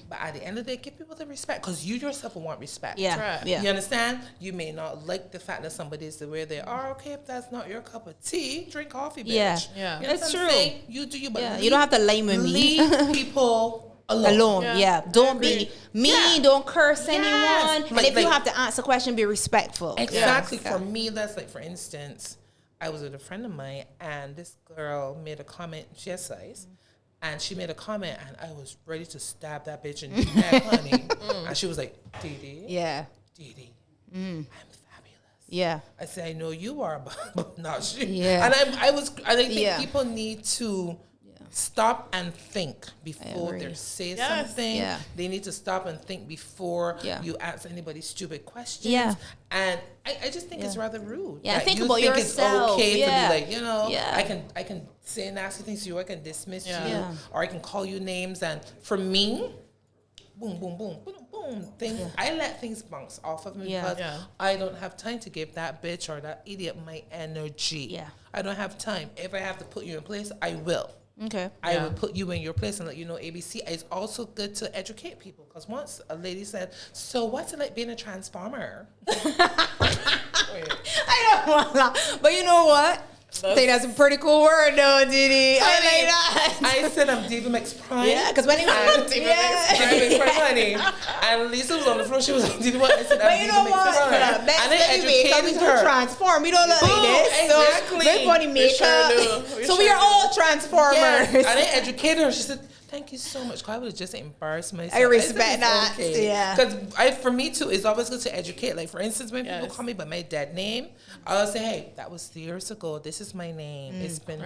But at the end of the day, give people the respect, because you yourself will want respect. Yeah. Right. Yeah. You understand? You may not like the fact that somebody is the way they are. Okay, if that's not your cup of tea, drink coffee, bitch. Yeah. Yeah. You That's understand what I'm true. saying? You do you, but Yeah, you don't have to lame with me. leave people alone. Yeah. Yeah. Don't I be agree. mean. Yeah. Don't curse Yes. anyone. And Like- if you like- have to answer a question, be respectful. Exactly. Yeah. For me, that's like, for instance, I was with a friend of mine, and this girl made a comment. She has size, And she made a comment, and I was ready to stab that bitch in the neck, honey. And she was like, Didi. Yeah. Didi, I'm fabulous. Yeah. I said, I know you are, but not she. Yeah. And I think Yeah. people need to stop and think before agree. they say Yes. something. Yeah. They need to stop and think before Yeah. you answer anybody stupid questions. Yeah. And I just think it's rather rude. Yeah, that think you about think yourself. It's okay Yeah. to be like, you know, Yeah. I can say nasty things to you, I can dismiss Yeah. you, Yeah. or I can call you names. And for me, boom, boom, boom, boom, boom, things. I let things bounce off of me Yeah. because Yeah. I don't have time to give that bitch or that idiot my energy. Yeah. I don't have time. If I have to put you in place, I will. Okay. I will put you in your place and let you know ABC. It's also good to educate people because once a lady said, so what's it like being a transformer? I don't want to laugh. But you know what? I think that's a pretty cool word, though, Didi. I like that. I said I'm Diva Mix Prime. Yeah, because when you Diva Mix Prime, honey. And Lisa was on the floor. She was like, Didi, what? I said, But I'm you Diva know Mix what? Prime. Back And I then we educated do her. transform. We don't look like Boom, this. exactly. So, everybody makeup. sure do. We So sure we are do. all transformers. Yes. And I educated her. She said, thank you so much. 'Cause I would have just embarrassed myself. I respect said, that. "It's okay." Yeah. Because for me too, it's always good to educate. Like for instance, when people Yes. call me by my dead name, I'll say, "Hey, that was years ago. This is my name. It's been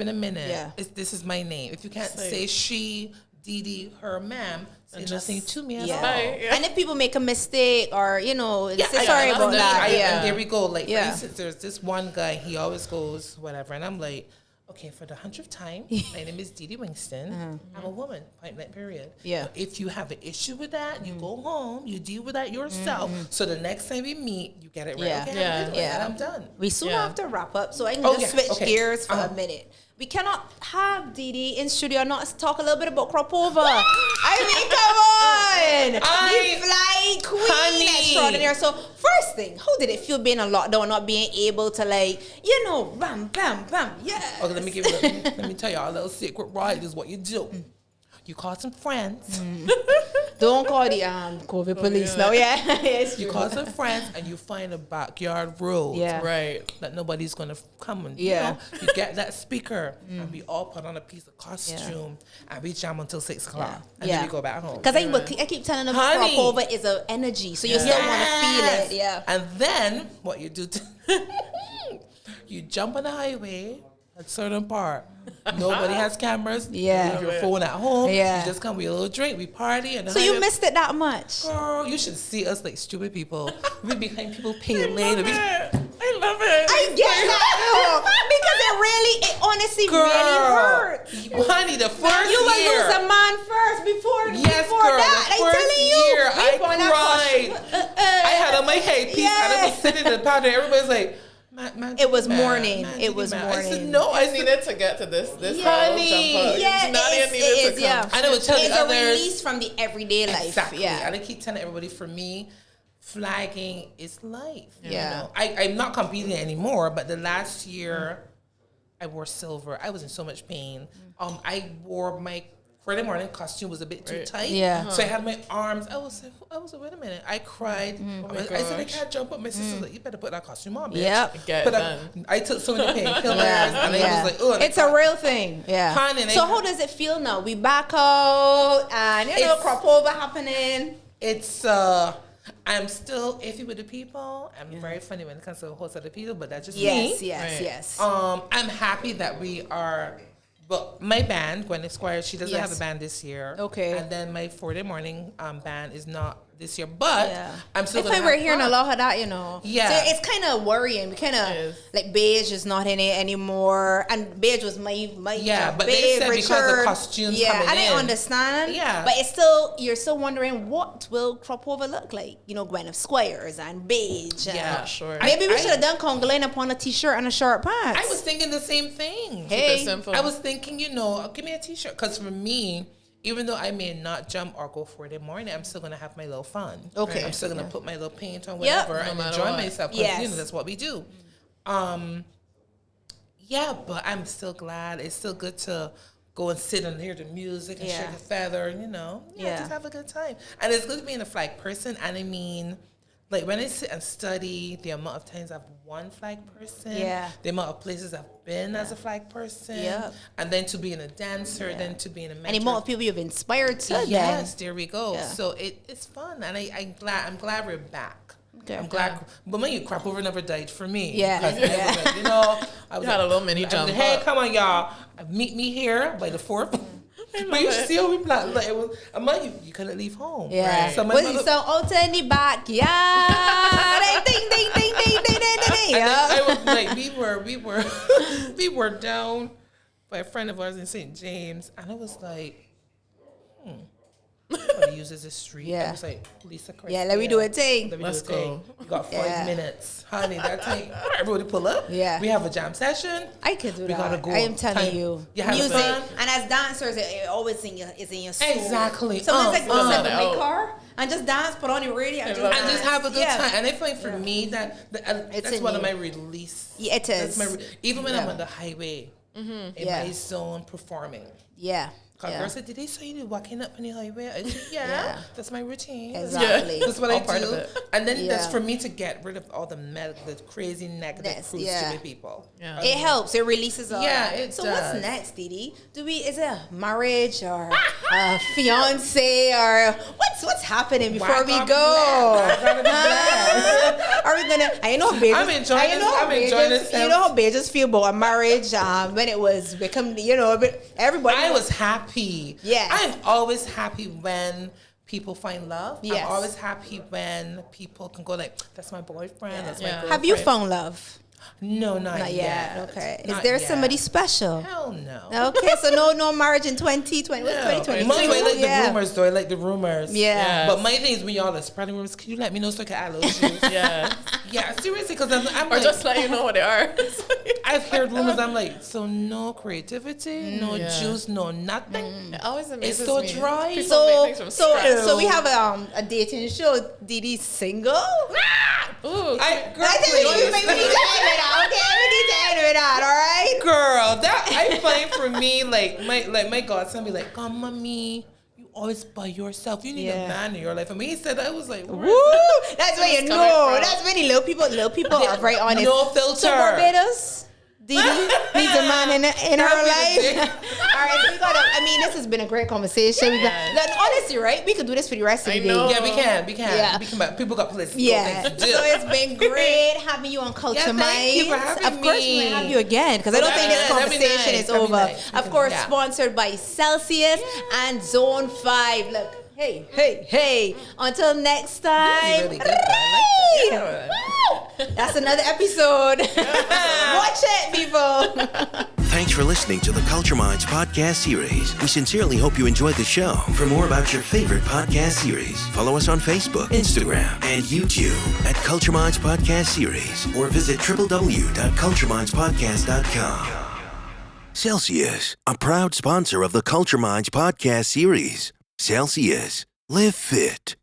a minute. Yeah. This is my name. If you can't Say- say she, Didi, her, ma'am, say nothing to me at all." Bye. Yeah. And if people make a mistake or, you know, Yeah, say sorry about that. And there we go. Like Yeah. for instance, there's this one guy. He always goes whatever, and I'm like, okay, for the 100th time, my name is Didi Winston. I'm a woman. Point blank. Period. Yeah. But if you have an issue with that, you go home. You deal with that yourself. So the next time we meet, you get it right. Yeah. Okay, Yeah. and I'm done. We soon Yeah. have to wrap up, so I can Oh, just yeah. switch Okay. gears for a minute. We cannot have Didi in studio and not talk a little bit about crop over. I mean, come on! The fly queen honey. extraordinaire. So, first thing, how did it feel being in lockdown, not being able to, like, you know, bam, bam, bam, yeah. Okay, let me tell y'all a little secret. Right, this is what you do. You call some friends. Don't call the COVID police now, yeah. Yes, You call some friends and you find a backyard road. Yeah. Right. That nobody's gonna come and Yeah. you get that speaker and we all put on a piece of costume and we jam until 6 o'clock and then we go back home. Because I keep telling them Honey. crop over is an energy, so you still want to feel it, yeah. And then what you do, you jump on the highway at certain part. Nobody has cameras. Yeah. You leave your phone at home. Yeah. You just come with a little drink. We party and So you missed it that much? Girl, you should see us like stupid people. We behind people paying lane. I love it. I get that, because it honestly really hurts. Honey, the first You will year. lose a man first before Girl, that. the I'm first telling you. year We I going out cried. I had on my headpiece and I was sitting in the powder. Everybody's like, man, It was man, morning. man, It was man. I morning. said, no. I I said, needed to get to this Honey. whole jump Yeah, out. Nadia it needed is, to come. yeah. and I would tell It's the a others. release from the everyday life. Exactly. Yeah. And I keep telling everybody, for me, flagging is life. Yeah. You know? I'm not competing anymore, but the last year I wore silver. I was in so much pain. I wore my Friday morning costume was a bit too tight. Yeah. So I had my arms. I was like, wait a minute. I cried. I said, I gosh. can't jump up. My sister's like, you better put that costume on, bitch. Yep. Get But it done. I took so many painkillers and I was like, oh. It's a real thing. Yeah. Honey, and So I- how does it feel now? We back out and It's- crop over happening. It's I'm still iffy with the people. I'm very funny when it comes to a whole set of people, but that's just Yes, me. yes, Right. yes. I'm happy that we are. But my band, Gwen Esquire, she doesn't have Yes. a band this year. Okay. And then my 4-day morning band is not this year, but I'm still. If gonna I were have hearing a fun. lot of that, you know. Yeah. So it's kind of worrying. We kind It of is. like Beige is not in it anymore, and Beige was my Yeah, but they Babe, said because of Richard. costumes Yeah, coming I didn't in. understand. Yeah. but it's you're still wondering what will crop over look like. You know, Gwen of Squires and Beige. And Yeah. Not sure. maybe we should have done Congolene upon a t-shirt and a short pants. I was thinking the same thing. Hey. Keep it simple. I was thinking, give me a t-shirt. Because for me, even though I may not jump or go for the morning, I'm still going to have my little fun. Okay. I'm still going to put my little paint on, Yep. whatever, No and matter enjoy what. myself. Because, Yes. that's what we do. Yeah, but I'm still glad. It's still good to go and sit and hear the music and Yeah. shake a feather, Yeah. just have a good time. And it's good being a flag person. And I mean, Like when I sit and study, the amount of times I've one flag person, the amount of places I've been as a flag person, and then to being a dancer, then to being a mentor. And the amount of people you've inspired to. Yes, there we go. Yeah. So it's fun, and I'm glad we're back. Okay. I'm glad, but man, you crap over never died for me. Yeah, I was like, you know, I was had a little mini jump. Hey, come on, y'all, meet me here by the 4th. But you see how we plan. Like it was, I'm like, you couldn't leave home. Yeah. Right? So was it so out in the backyard? Ding, ding, ding, ding, ding, ding, ding. I was like, we were down by a friend of ours in St. James, and I was like, Nobody uses the street. Yeah. I was like, Lisa Christ. Yeah, let me do a thing. Let's go. You got 5 minutes. Honey, that time. Everybody pull up. Yeah. We have a jam session. I could do that. We gotta go. I am telling you. Music. Fun. And as dancers, it always is in your soul. Exactly. Someone's like, go step in my car and just dance, put on the radio and just have a good time. And I find for me that's one of my release. Yeah, it is. Even when I'm on the highway, in my zone performing. Yeah. Girl said, did they say you walking up on the highway? I said, that's my routine. Exactly. That's what I part do. Of it. And then that's for me to get rid of all the crazy negative stupid people. Yeah. It helps. It releases all that. It does. What's next, Didi? Is it a marriage or a fiance or what's happening before we go? Are we gonna? I know how I'm enjoying this. You know how Bejas feel about a marriage when it was become. Everybody. I was happy. Yeah. I'm always happy when people find love. Yes. I'm always happy when people can go like, that's my boyfriend, that's my girlfriend. Have you found love? No, not yet. Okay. Is there somebody special? Hell no. Okay, so no marriage in 2020. No. 2022. I like the rumors though. I like the rumors. Yeah. But my thing is when y'all are spreading rumors, can you let me know so I can add little shoes? Yeah, seriously, because I'm or like, just let you know what they are. I've heard rumors. I'm like, so no creativity, no juice, no nothing. It always amazes me. It's so dry. So we have a dating show. Didi's single. Ooh, I think we need to end it out. Okay, we need to end it out. All right, girl. That I find for me, like my godson be like, "Oh, mommy, you always by yourself. You need a man in your life." And when he said that, I was like, "Woo!" That's where you know. That's when the little people are very honest. No filter. So Barbados. Didi needs a man in her life. All right, so we got. This has been a great conversation. Honestly, right? We could do this for the rest of the day. Yeah, we can. Yeah. People got places. Yeah. So it's been great having you on Culture Minds. Thank you for having me. Of course, we're gonna have you again because I don't think this conversation is over. Of course, sponsored by Celsius and Zone 5. Look. Hey. Until next time. Really good. That's another episode. Watch it, people. Thanks for listening to the Culture Minds podcast series. We sincerely hope you enjoyed the show. For more about your favorite podcast series, follow us on Facebook, Instagram, and YouTube at Culture Minds Podcast Series or visit www.culturemindspodcast.com. Celsius, a proud sponsor of the Culture Minds podcast series. Celsius, live fit.